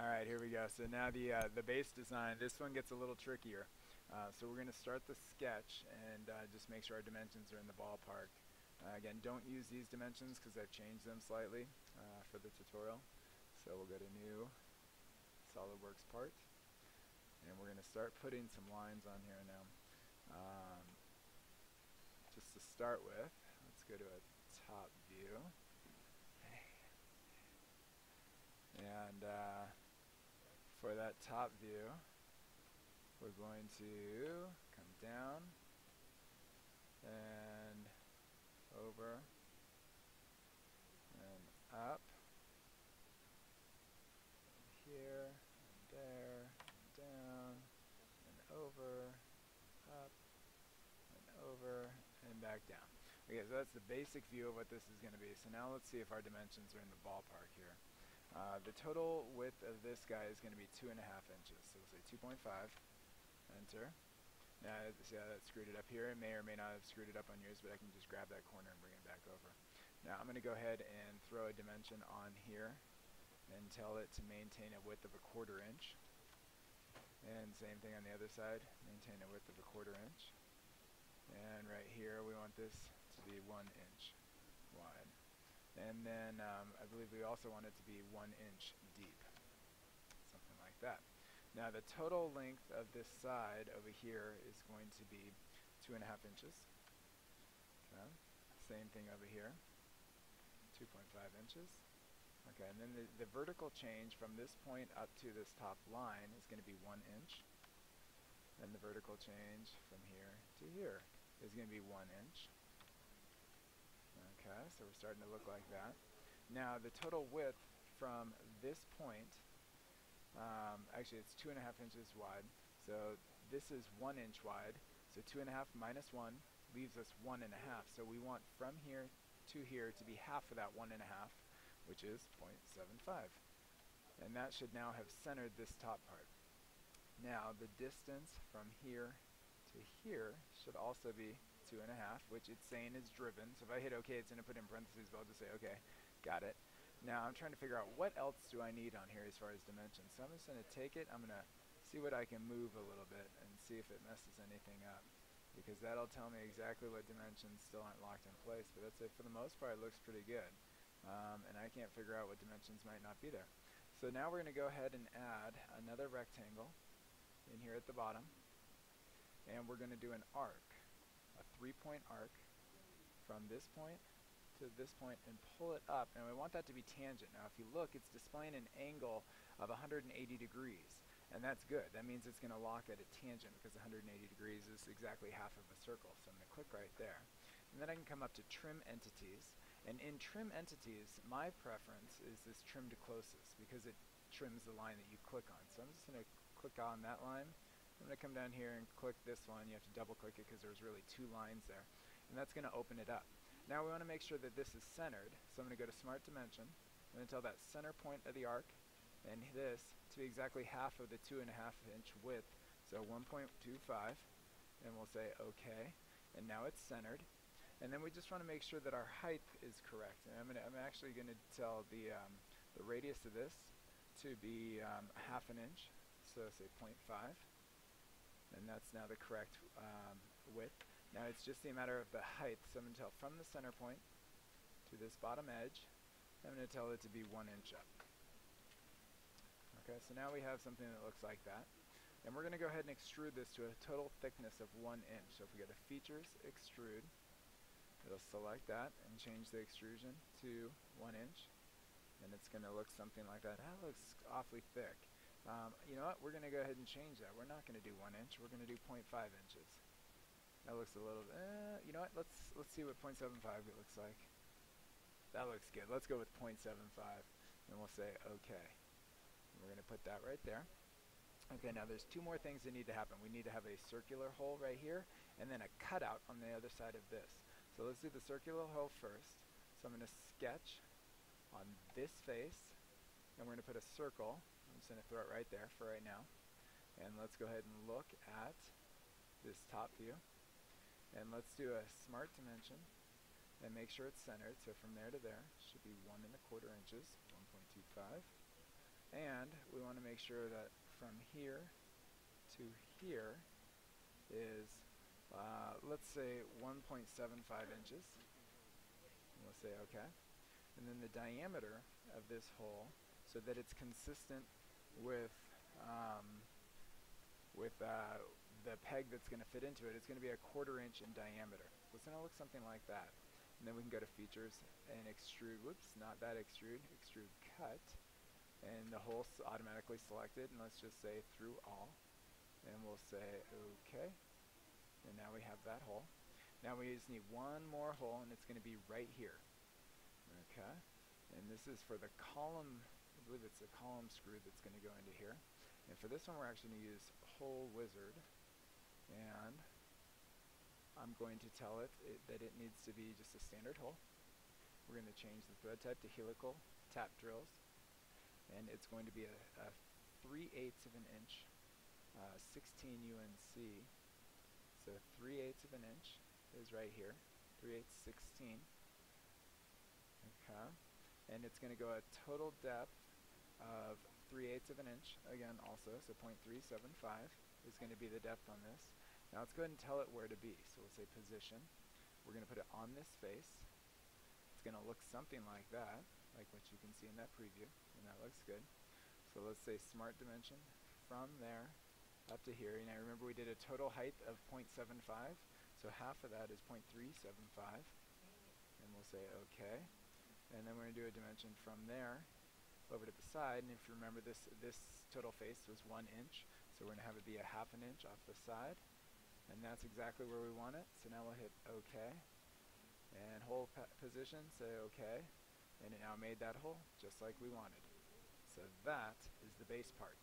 Alright, here we go. So now the base design, this one gets a little trickier. So we're going to start the sketch and just make sure our dimensions are in the ballpark. Again, don't use these dimensions because I've changed them slightly for the tutorial. So we'll go to New, SolidWorks Part, and we're going to start putting some lines on here now. Just to start with, let's go to a top view. And for that top view, we're going to come down and over and up, here, and there, and down, and over, up, and over, and back down. Okay, so that's the basic view of what this is going to be. So now let's see if our dimensions are in the ballpark here. The total width of this guy is going to be 2.5 inches. So we'll say 2.5, enter. Now, see how that screwed it up here? It may or may not have screwed it up on yours, but I can just grab that corner and bring it back over. Now, I'm going to go ahead and throw a dimension on here and tell it to maintain a width of 1/4 inch. And same thing on the other side, maintain a width of 1/4 inch. And right here, we want this to be 1 inch wide. And then I believe we also want it to be 1 inch deep, something like that. Now the total length of this side over here is going to be 2.5 inches. Okay. Same thing over here, 2.5 inches. Okay, and then the vertical change from this point up to this top line is going to be 1 inch. And the vertical change from here to here is going to be 1 inch. Okay, so we're starting to look like that. Now the total width from this point, actually it's 2.5 inches wide, so this is 1 inch wide, so 2.5 minus 1 leaves us 1.5, so we want from here to here to be half of that 1.5, which is 0.75. And that should now have centered this top part. Now the distance from here to here should also be 2.5, which it's saying is driven. So if I hit OK, it's going to put in parentheses, but I'll just say OK, got it. Now I'm trying to figure out what else do I need on here as far as dimensions. So I'm just going to take it, I'm going to see what I can move a little bit and see if it messes anything up, because that'll tell me exactly what dimensions still aren't locked in place. But that's it. For the most part, it looks pretty good. And I can't figure out what dimensions might not be there. So now we're going to go ahead and add another rectangle in here at the bottom, and we're going to do an arc, a 3-point arc from this point to this point and pull it up, and we want that to be tangent. Now if you look, it's displaying an angle of 180 degrees, and that's good. That means it's going to lock at a tangent because 180 degrees is exactly half of a circle. So I'm going to click right there, and then I can come up to trim entities, and in trim entities my preference is this trim to closest because it trims the line that you click on. So I'm just going to click on that line. I'm going to come down here and click this one. You have to double click it because there's really 2 lines there, and that's going to open it up. Now we want to make sure that this is centered, so I'm going to go to Smart Dimension. I'm going to tell that center point of the arc and this to be exactly half of the 2.5 inch width, so 1.25, and we'll say OK, and now it's centered. And then we just want to make sure that our height is correct, and I'm actually going to tell the radius of this to be 1/2 inch, so say 0.5. And that's now the correct width. Now it's just a matter of the height, so I'm going to tell from the center point to this bottom edge, I'm going to tell it to be 1 inch up. Okay, so now we have something that looks like that. And we're going to go ahead and extrude this to a total thickness of 1 inch. So if we go to Features, Extrude, it'll select that and change the extrusion to 1 inch. And it's going to look something like that. That looks awfully thick. You know what? We're going to go ahead and change that. We're not going to do 1 inch. We're going to do 0.5 inches. That looks a little. You know what? Let's see what 0.75 looks like. That looks good. Let's go with 0.75, and we'll say OK. And we're going to put that right there. Okay. Now there's 2 more things that need to happen. We need to have a circular hole right here, and then a cutout on the other side of this. So let's do the circular hole first. So I'm going to sketch on this face, and we're going to put a circle. I'm just going to throw it right there for right now. And let's go ahead and look at this top view. And let's do a Smart Dimension and make sure it's centered. So from there to there should be 1 1/4 inches, 1.25. And we want to make sure that from here to here is, let's say 1.75 inches. We'll say OK. And then the diameter of this hole, so that it's consistent with the peg that's going to fit into it, it's going to be 1/4 inch in diameter. So it's going to look something like that. And then we can go to features and extrude, whoops, not that extrude, extrude cut. And the hole's automatically selected, and let's just say through all. And we'll say OK. And now we have that hole. Now we just need one more hole, and it's going to be right here. Okay. And this is for the column, I believe it's the column screw that's going to go into here. And for this one, we're actually going to use Hole Wizard. And I'm going to tell it that it needs to be just a standard hole. We're going to change the thread type to helical tap drills. And it's going to be a 3/8 of an inch, 16 UNC. So 3/8 of an inch is right here, 3/8, 16. Okay, and it's going to go a total depth of 3/8 of an inch, again also, so 0.375 is going to be the depth on this. Now let's go ahead and tell it where to be. So we'll say position. We're going to put it on this face. It's going to look something like that, like what you can see in that preview, and that looks good. So let's say smart dimension from there up to here. And I remember we did a total height of 0.75, so half of that is 0.375, and we'll say OK. And then we're going to do a dimension from there over to the side, and if you remember, this total face was 1 inch, so we're going to have it be a 1/2 inch off the side, and that's exactly where we want it. So now we'll hit OK, and hole position, say OK, and it now made that hole just like we wanted. So that is the base part.